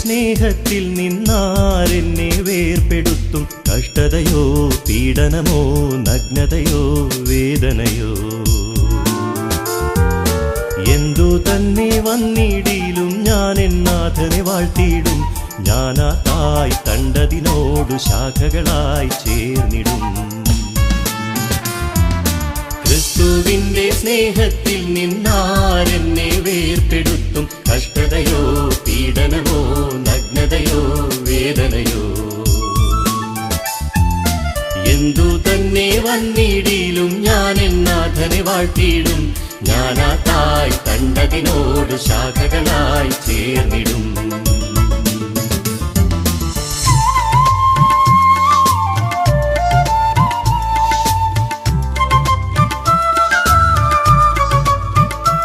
സ്നേഹത്തിൽ നിന്നാരെന്നെ വേർപെടുത്തും? കഷ്ടതയോ പീഡനമോ നഗ്നതയോ വേദനയോ എന്തു തന്നെ വന്നിടിലും ഞാൻ എന്നാഥനെ വാഴ്ത്തിയിടും. ഞാനാ തായ് തണ്ടതിനോടു ശാഖകളായി ചേർന്നിടും. ക്രിസ്തുവിന്റെ സ്നേഹത്തിൽ നിന്നാരെന്നെ വേർപെടുത്തും? കഷ്ടതയോ പീഡനമോ നഗ്നതയോ വേദനയോ എന്തു തന്നെ വന്നിടിലും ഞാൻ എന്നാഥനെ വാഴ്ത്തിയിടും. ഞാനാ തായ് തണ്ടതിനോട് ശാഖകളായി ചേർന്നിടും.